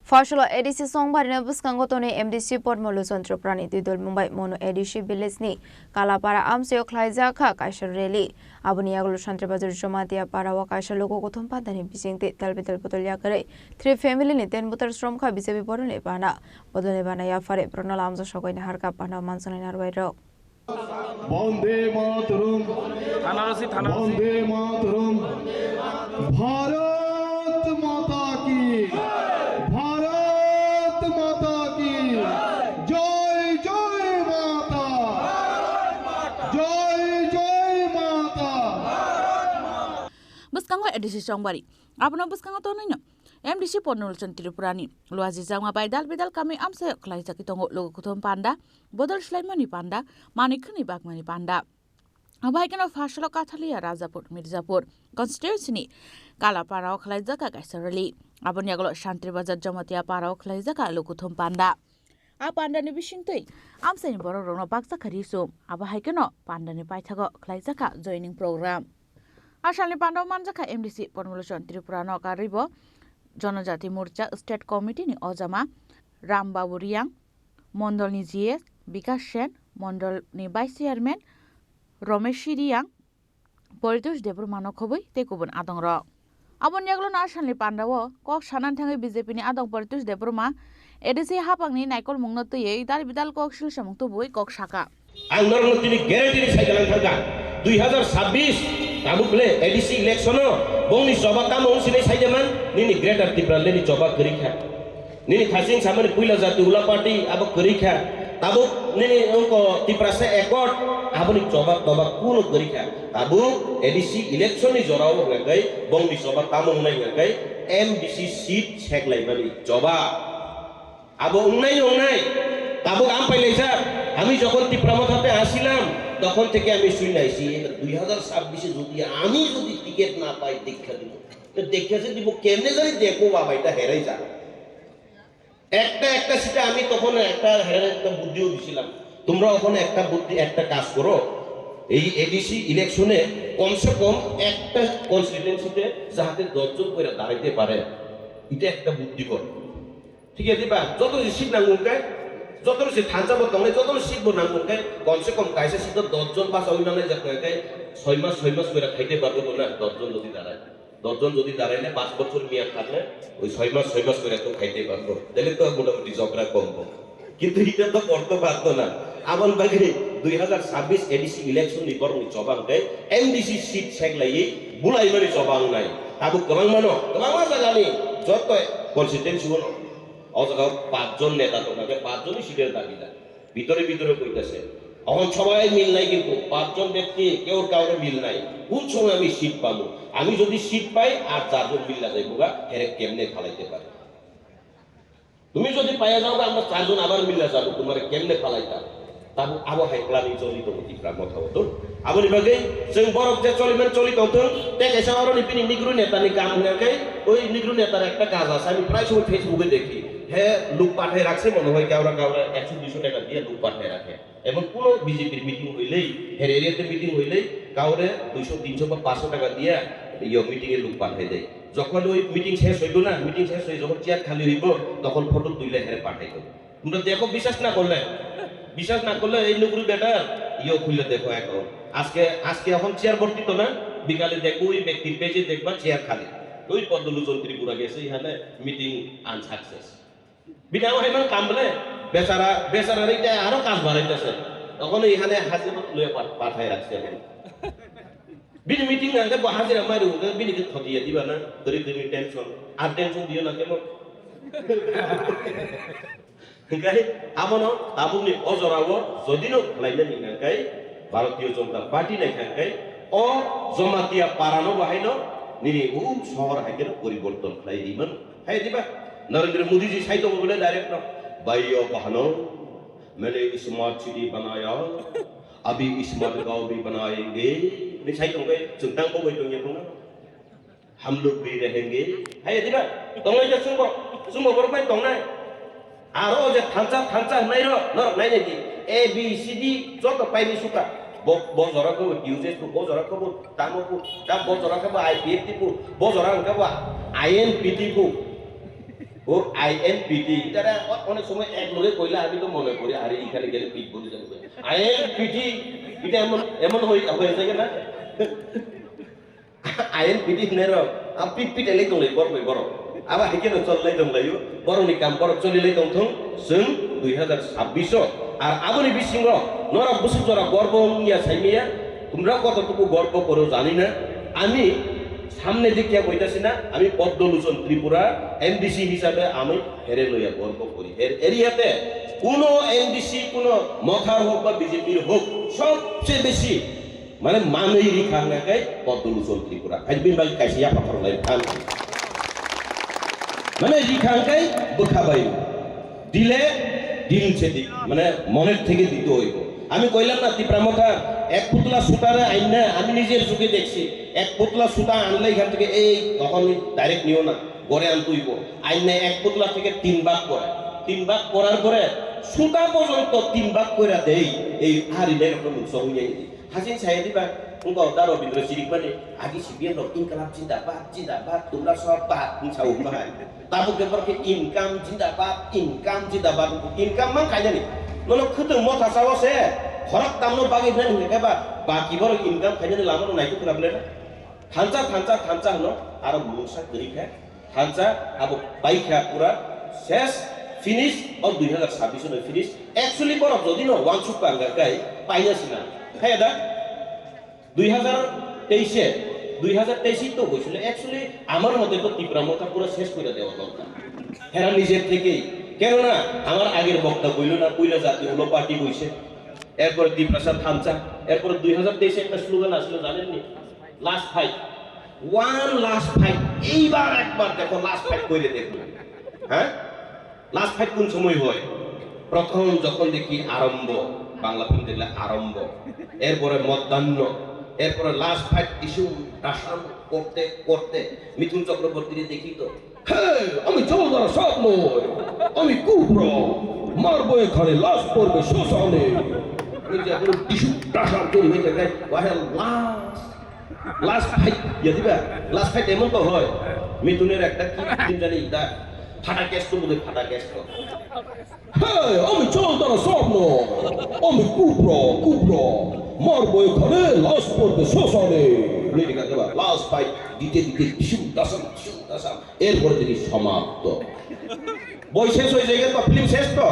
Fashola ADC Songbarina Buskangotoni MDC Podmolu Centro Prani Didol Mumbai Mono ADC Bilesni Kalapara Amseo Klaizaka Kaisha Reli Abuniaglu Shantra Bazar Jomatia Parawa Kaisha Logo Gotumpa Dani Bisinte Talbital Potolia Kare 3 family ni ten butar Stromka Bisebi Bodone Bana Bodone Bana Yafare Pronola Amzo Shogoin Harka Pana Manson in Arway Bande Mataram Bande Mataram Bharat Mata Ki Bharat Mata Ki Joy Joy Mata Joy Joy Mata Buskango edisi songbari apno buskango to nyo MDC Podmolu Centro Prani luazi jangma baidal bedal kami amse klai jaki tongo logo kutom panda bodol Sulaimani panda manikni bagmani panda abaikano Fashola Kathalia Rajapur Mirzapur constituency ni Kalapara klai jaka kaisarali aboniaglo Shantri Bazar Jomatia Para klai jaka logo kutom panda a panda ni bisingtei amse ni boro rongno baksa khariso abaikano panda ni paithago klai jaka joining program Ashalni panda manjaka MDC Podmolu Centro Prano karibo जनजाति मोर्चा state committee नि अजमा रामबाबु रियाङ मण्डल नि GS विकास सेन मण्डल नि vice chairman Ramesh Riyang Paritosh देब्रु मानो खबै तेकुबन आदङ र अबन्यागलो नाशनले पाण्डव कक सानान थाङै BJP नि आदङ Paritosh देब्रुमा ADC हापांनि नाइकल मुंगनो तयै दाल बिदाल कक सिल समंग तो बय कक साका आं नरमतिनि ग्यारेन्टी नि साइकेल थांगा 2026 ताबुकले एडिसि इलेक्शन बंगनि जबा कामों सिनै साइदेमान निनि ग्रेटर तिब्राले नि जबा करिखा निनि थासिं सामने पुइला जाति उला पार्टी अब करिखा ताबुक निनि अंको तिब्रासे एकट आबनि जबा तबा कुनो करिखा ताबुक एडिसि इलेक्शन नि जराव गय बंगनि जबा कामों नै गय एमडीसी सीट छेकलाइबानि जबा अब उंनाय ताबुक आम पाइलाइसा আমি যখন ত্রিপুরাতে আসিলাম তখন থেকে আমি শুনাইছি 2026 যদি আমি যদি টিকেট না পাই দীক্ষা দিব তো দীক্ষাতে দিব কেমনে জানি দেখো বাবা এটা হেরাই যাবে একটা সিটে আমি তখন একটা হেরার একটা বুদ্ধিও দিছিলাম তোমরা ওখানে একটা বুদ্ধি একটা কাজ করো এই এডিসি ইলেকশনে কমসে কম একটা কনস্টিটিউয়েন্সিতে যাতে 10 জন করে দাঁড়াইতে পারে এটা একটা বুদ্ধি করো ঠিক আছে বা যত সিট নাঙ্গুনকায় যত সে থানজাব দংলে যত সিট বনাঙ্গুনকে কমসে কম কাইসে সিট 10 জন পাস হইনানে যাকে 6 মাস করে খাইতে পারবো না 10 জন যদি দাঁড়ায় 10 জন যদি দাঁড়াইলে 5 বছর মেয়াদ থাকলে ওই 6 মাস করে তো খাইতে পারবো তাহলে তো মোটামুটি ঝগড়া কম কিন্তু এটা তো করতে পারতো না আমন বাগে 2026 এডিসি ইলেকশন নি বরং জবানকে এমডিসি সিট সেগলাই বুলাই মারি জবান নাই আবু গোবাং মানো গোবাং জায়গানি যত কনস্টিটিউয়েন্সি হলো অজাগাও 5 জন নেতা তোমাকে 5 জনই সিটের দাবিদার ভিতরে কইতাছে এখন সবাই মিল নাই কিন্তু 5 জন ব্যক্তি কেউ কাউরে মিল নাই কোন সময় আমি সিট পাবো আমি যদি সিট পাই আর 4 জন মিল্লা যাইবোগা এর কেমনে ফালাইতে পারে তুমি যদি পাইয়া যাও আমরা 4 জন আবার মিল্লা যাব তোমারে কেমনে ফালাইতা তাবো আবো হাইপ্লানি চলিত মতিপ্রা কথা হতো আবনি বাগে जों বরক যে চলিত হতো টেকে শহরনি পিনি নিগ্রু নেতানি কাম নাকে ওই নিগ্রু নেতার একটা কাজ আছে আমি প্রায় সময় ফেসবুকে দেখি হ্যাঁ লোক পাঠায় রাখছে মনে হয় কাউরা 100-200 টাকা দিয়ে লোক পাঠায় রাখে এবং কোন বিজেপির মিটিং হইলেই হের এরিয়াতে মিটিং হইলেই কাউরে 200-300 বা 500 টাকা দিয়ে ইয়ো মিটিং এর লোক পাঠায় দেয় যখন ওই মিটিং শেষ হইতো না মিটিং শেষ হই যখন চেয়ার খালি হইব তখন ফটো তুইলে হেরে পাঠাই দেব তোমরা দেখো বিশ্বাস না করলে এই নুকুরি বেটার ইয়ো খুলে দেখো এখন আজকে এখন চেয়ার ভর্তি তো না বিকালে দেখো ওই ব্যক্তির পেজে দেখবা চেয়ার খালি ওই পদ্মলোচন ত্রিপুরা গেছে এখানে মিটিং আনসাকসেস বিনা হেমান কামলে বেচারা এইটা আরো কাজ বাড়াইতেছে তখন এখানে হাজিরা লয়ে পাঠায় রাখছে এখন বিনি মিটিং না কে হাজিরা মারি উঠে বিনি কে খতিয়ে দিবা না দরি টেনশন দিও না কেমন গাই আমনো তাবুনি অজরাও যদিনো লাইলে নিগাই ভারতীয় জনতা পার্টি নাইখাই ও জমাতিয়া পারানো বাহাইনো নিনি ও শহর হাইকের পরিবর্তন খাই ইমান হাই দিবা नरेंद्र मोदी जी साइड बोले डायरेक्ट ना भाइयों बहनों मैंने स्मार्ट सिटी बनाया अभी स्मार्ट गांव भी बनाएंगे नहीं साइड होंगे चुंतांग को बैठो ये ना हम लोग भी रहेंगे है दिबा तंग जे सुंबो बरबाय तंग ना आरो जे थांचा नै रो न नै नै ए बी सी डी जत पाइबि सुका बजराखौ यूजेस को बजराखौ तामको ता बजराखौ आईपीएफटी को बजराखौ आईएनपीटी को ও INPT তারা অনেক সময় এক লোকে কইলে আমি তো মনে করি আরে এখানে গেলে পিট বলে যাবে INPT এটা এমন হয়ে থাকে না INPT নেরো আম পিট এলে দংলাই বড় আবার হেকেনো চললাই দংলাইও বড়নি কাম বড় চলিলাই দংথং जों 2026 আর আবনি বিসিং নরা বসুজরা গর্ব নিয়া সাইমিয়া তোমরা কতটুকু গর্ব করো জানি না আমি সামনে দেখিয়া কইতাছি না আমি পদ্মলোচন ত্রিপুরা MDC হিসাবে আমি হেরে লইয়া গর্ব করি এর এরিয়াতে কোন MDC কোন মথার হোক বা বিজেপির হোক সবচেয়ে বেশি মানে মানই রিখাঙ্গাকাই পদ্মলোচন ত্রিপুরা আজবিন বাই কাইসিয়া পাথরলাই খান মানে রিখাঙ্গাই বখাবাই দিলে দিলছে দিক মানে মনের থেকে দিতে হইব আমি কইলাম না ত্রিপুরামথা এক পুতলা সুতারে আইনা আমি নিজের চোখে দেখছি এক পুতলা সুতা আনলে এখান থেকে এই তখন ডাইরেক্ট নিও না গড়ে আনতেইব আইনা এক পুতলা থেকে 3 ভাগ করে 3 ভাগ করার পরে সুতা পর্যন্ত 3 ভাগ করে দেই এই হারিনের একটা মুসং হইয়াই হাসিন ছাই দিবা উনকো দা রবীন্দ্র সিরিকমানে আগে সিবিএম র ইনকালাব জিন্দাবাদ তোমরা সব বাদ ছাউ বাহাই তারপর দেখবকে ইনকাম জিন্দাবাদ ইনকাম মান খাই জানি নন খুদুং মথা চাওয়াছে খরক তামনো বাগি নেন হেকেবা বাকি বড় ইনকাম খাই জানি লামানো নাইতো খুলাবলে না থানচা হলো আর মুসা করিখা থানচা আবো বাইখা পুরা শেষ ফিনিশ অফ 2026 নে ফিনিশ অ্যাকচুয়ালি বড় যদি ন ওয়ান সুপ কাঙ্গা গাই পাইনাছি না হ্যাঁ দা 2023 তো হয়েছিল অ্যাকচুয়ালি আমার মতে তো ত্রিপুরামথা পুরো শেষ করে দেওয়া দরকার হেরা নিজের থেকেই কেননা আমার আগের বক্তা কইল না কইলা জাতীয় হলো পার্টি কইছে এরপরে দীপ্রসাদ থানচা এরপরে 2023 একটা স্লোগান আসলে জানেননি লাস্ট ফাইট এইবার একবার দেখো লাস্ট ফাইট করে দেখো হ্যাঁ লাস্ট ফাইট কোন সময় হয় প্রথম যখন দেখি আরম্ভ বাংলা ফিল্ম দেখলে আরম্ভ এরপরে মধ্যাহ্ন এরপরে লাস্ট ফাইট ইস্যু টাসান করতে মিথুন চক্রবর্তীকে দেখি তো আমি জলদার সব নয় আমি কুব্র মারবো এখানে লাশ পড়বে শ্মশানে টিস্যু টাসান তৈরি হয়ে যায় লাস্ট ফাইট দিবা লাস্ট ফাইট এমন তো হয় মিথুনের একটা কি জানি ফাটা কেষ্ট বলে ফাটা কেষ্ট আমি জলদার সব নয় আমি কুব্র মারবো এখানে লাশ পড়বে শ্মশানে লাস্ট ফাইট দিতে টিস্যু টাসান এরপরে দেখি সমাপ্ত বই শেষ হয়ে যায় তো ফিল্ম শেষ তো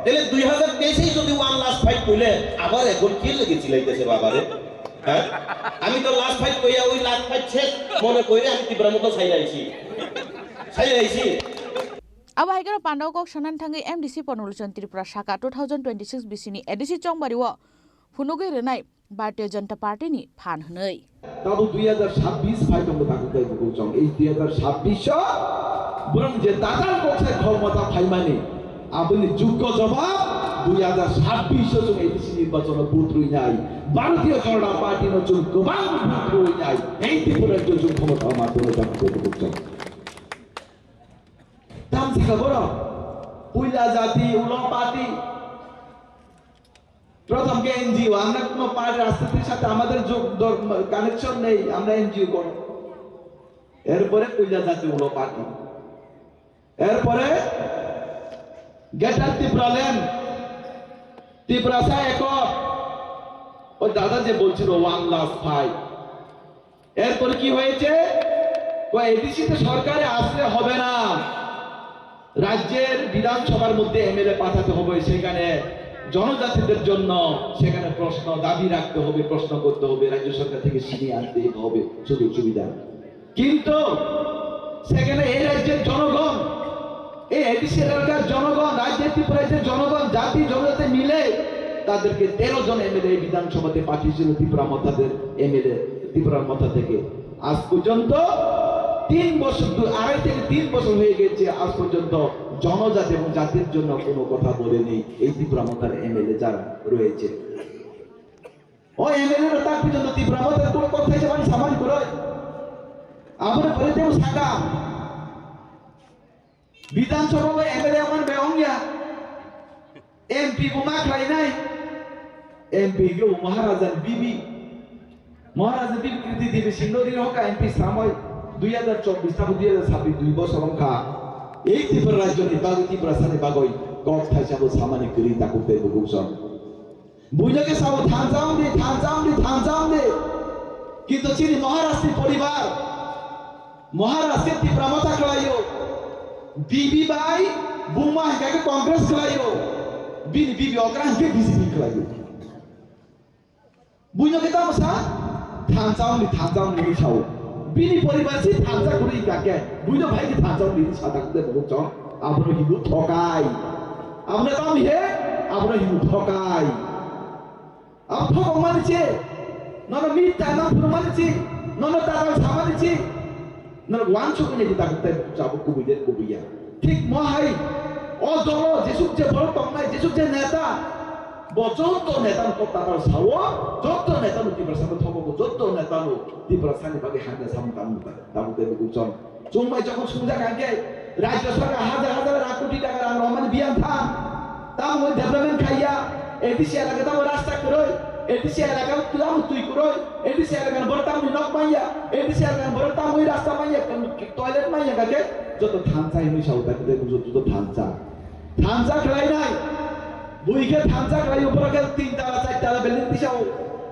তাহলে 2023 যদি ওয়ান লাস্ট ফাইট কইলে আবার এখন কি লেগে চিলাইতেছে বাবারে হ্যাঁ আমি তো লাস্ট ফাইট কইয়া ওই লাস্ট ফাইট শেষ মনে কইরে আমি তীব্রমতো ছাইরাইছি Aba haikara pandau kok sanan thangai MDC Ponnoluchon Tripura Shaka 2026 BC-ni ADC Chongbari-o Phunugai renai Bharatiya Janata Party ni phan hnei. তাও 2026 ফাইট আমরা তাকে তাই বলছং এই 2026 বরং যে দাদার পক্ষে ক্ষমতা ফাইমানি আপনি যোগ্য জবাব 2026 জন এডিসি নির্বাচন বুথরই নাই ভারতীয় জনতা পার্টি নতুন গোবাং বুথরই নাই এই ত্রিপুরার যোগ্য ক্ষমতা মাধ্যমে তাকে বলছং দাম থেকে বড় পুইলা জাতি উলো পার্টি প্রথম কে এনজিও আমরা কোন পার্টি রাজনীতির সাথে আমাদের কানেকশন নেই আমরা এনজিও করি এরপরে পুইলা জাতি উলো পার্টি এরপরে গেটার ত্রিপুরা সা একক ওই দাদা যে বলছিল ওয়ান লাস্ট ফাইট এরপরে কি হয়েছে ওই এডিসিতে সরকারে আসলে হবে না রাজ্যের বিধানসভার মধ্যে এমএলএ পাঠাতে হবে সেখানে জনজাতিদের জন্য সেখানে প্রশ্ন দাবি রাখতে হবে প্রশ্ন করতে হবে রাজ্য সরকার থেকে ছিনিয়ে আনতে হবে সুযোগ সুবিধা কিন্তু সেখানে এই রাজ্যের জনগণ এই এডিসি এলাকার জনগণ রাজ্যের ত্রিপুরার জনগণ জাতি জনজাতি মিলে তাদেরকে 13 জন এমএলএ বিধানসভাতে পাঠিয়েছিল ত্রিপুরা মথাদের এমএলএ ত্রিপুরার মথা থেকে আজ পর্যন্ত 3 বছর 2.5 থেকে 3 বছর হয়ে গেছে আজ পর্যন্ত জনজাতি এবং জাতির জন্য কোনো কথা বলেনি এই ত্রিপুরা মথার এমএলএ যারা রয়েছে ওই এমএলএ রা তার পর্যন্ত ত্রিপুরা মথার কোনো কথা হিসেবে আমি সামাল করে আমরা বলে দেব সাকা বিধানসভা এমএলএ আমার বেঙ্গিয়া এমপি को माखलाई নাই এমপি গো মহারাজা বিবি কৃতি দিবে সিংহদিন হকা এমপি সময় 2024 তারপর 2026 2 বছর সংখ্যা এই ত্রিপুরা রাজ্য নিবাগ ত্রিপুরা সানি বাগই কক থাইসাবো সামানি করি তাকু তে বুকসন বুইলাকে সাবো থানজাম দে কিন্তু চিনি মহারাষ্ট্রের পরিবার মহারাষ্ট্রের ত্রিপুরা মাথা খেলাইও বিবি by বুমা হেকাকে Congress খেলাইও Bibi Agra হেকে BJP খেলাইও বুইলাকে তাও সা থানজাম নি সাও বিনি পরিবার সি থানজা করি কাকে বুইলা ভাই কি থানজাম নি সাদা তে বুকসন আপনি হিন্দু ঠকাই আপনি তাও হে আপনি হিন্দু ঠকাই আপ ঠক মানছে নন মিথ্যা নাম প্রমাণিছি নন তারা সামানিছি নন ওয়ানচুক নেই তাকে তাই যাবো কুবিয়া ঠিক মহাই ও দল যেসব যে বড় তংনাই যেসব যে নেতা যত নেতানো তারা সাও যত নেতানো ত্রিপুরা সামনে থবো যত নেতানো ত্রিপুরা সামনে বাকি হাঙ্গে সামনে তাবু তাই বুঝছন চুম্বাই যখন সুবিধা কাঙ্গে রাজ্য সরকার হাজার লাখ কোটি টাকা রহমান বিয়ান থাম তাও ওই ডেভেলপমেন্ট খাইয়া এডিসি এলাকা তাও রাস্তা করই এডিসি এলাকা তুই করই এডিসি এলাকা বড়তাম নক মাইয়া এডিসি এলাকা বড়তাম ওই রাস্তা মাইয়া টয়লেট মাইয়া কাকে যত থানচা হিনি সাউতা তে যত থানচা খেলাই নাই বুইকে থানচা খেলাই উপরে তিনতলা চারতলা বিল্ডিং দিছাও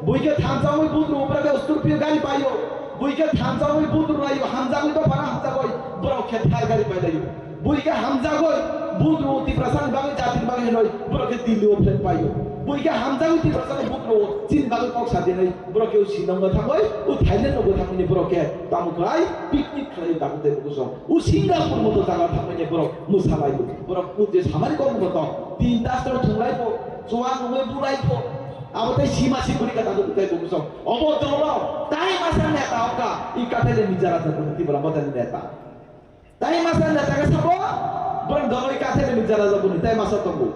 বুইকে থানচা ওই বুদ্রু উপরে স্করপিও গাড়ি পাইও বুইকে থানচা ওই বুদ্রু রাইও হামজা কই তো পারা হামজা কই বড় খেতার গাড়ি পাইলাইও বুইকে হামজা কই বুদ্রু ত্রিপুরা সান বাগে জাতির বাগে নয় বড় কে দিল্লি ওপেন পাইও বুইকে হামজা কই ত্রিপুরা সান বুদ্রু চিন বাগে কক সাদে নাই বড় কেউ শিলংগে থাকই ও থাইল্যান্ড নগে থাকনি বড় কে তামুকাই পিকনিক খাই তাকতে বুঝছ ও সিঙ্গাপুর মতো জায়গা থাকনি বড় মুসালাইও বড় পুজে সামারি কম মতো তিন দাস্তর থুলাইবো জোয়ান নগে বুড়াইবো আবতে সীমা সিকুরি কথা তাই বুঝছ অবদল তাই মাসা নেতা ওকা ই কাটালে নিজরা থাকতে ত্রিপুরা মতেন নেতা তাই মাসা নেতাকে সাবো বরং দলই কাটালে নিজরা যাবো তাই মাসা তঙ্গু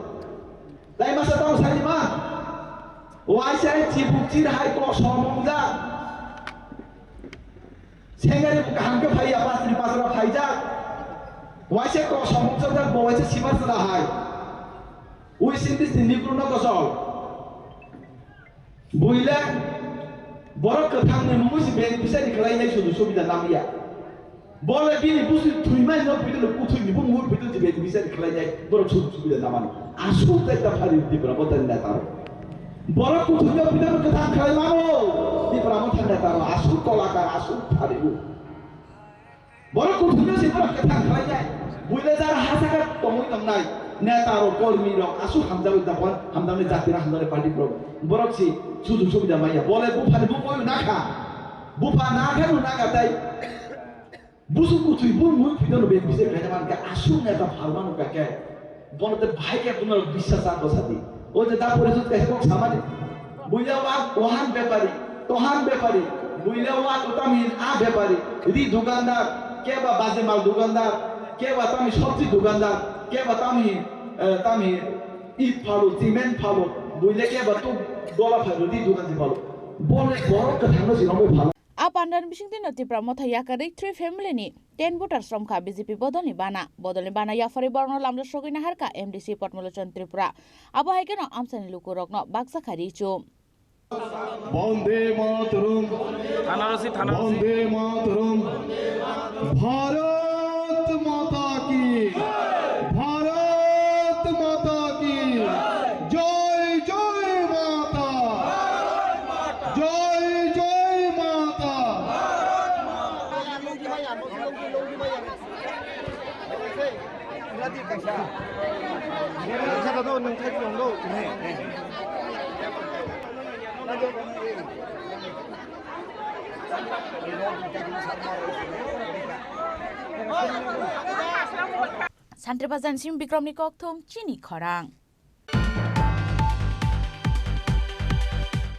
তাই মাসা তাও সাইমা ওয়াইসাই চিবুচির হাই ক্ল সমংজা সেঙ্গারি হামকে ফাইয়া পাঁচরি পাঁচরা ফাইজা ওয়াইসাই ক্ল সমংজা যা বওয়াইসে সীমাসলা হাই উই সিন্দিস নিপুণ গসল বুইলা বড় কথাংনি মুসি বেন বিসারি খালাইনাই শুধু সুবিধা নামিয়া বলে বিনি বুসি থুইমাই ন পিতল কুথুইনি বু মুর পিতল যে বেন বিসারি খালাইনাই বড় সুবিধা নামানো আসু তাইতা ফারি দিবরা বতান নেতা বড় কুথুইনি পিতল কথা খালাই মানো দিবরা মথা নেতা আসু কলাকার আসু ফারিবু বড় কুথুইনি সিবরা কথা খালাইনাই বুইলা যারা হাসাকা তমই তমনাই নেতার কর্মী রক আসু হামজাবি দাপন হামদামে জাতিরা হামদারে পার্টি প্রো বরকসি সুযোগ সুবিধা মাইয়া বলে বুফানি বুফানি নাখা বুফা না খানো না গাতাই বুসু কুথুই বুন মুই ফিদন বে বিসে মেহমানকে আসু নেতা ভালমানো কাকে বলতে ভাইকে তোমার বিশ্বাস আর বসাদি ও যে দা পরিচিত কাছে সামানি বুইলা ওহান ব্যাপারী বুইলা ওয়া তামি আ ব্যাপারী রি দোকানদার কে বা বাজে মাল দোকানদার কে বা তামি সবজি দোকানদার কে বা তামি ইট ফালো সিমেন্ট ফালো বুইলে কে বা তো ডলা ফালো রি দোকান ফালো বলে বড় কথা নসি নবে ভালো A pandan bising tin Tripura Motha ইয়াকারি 3 family ni 10 voters from ka BJP bodolni bana ya fari borno lamda sogina harka MDC Potmolochan Tripura abo haikeno amsani lukurokno baksa khari chu বন্দে মাতরম বন্দে মাতরম ভারত মাতা কি জয় জয় মাতা জয় জয় মাতা Santri Bazan Sim Bikram ni Kokthom Chini Khorang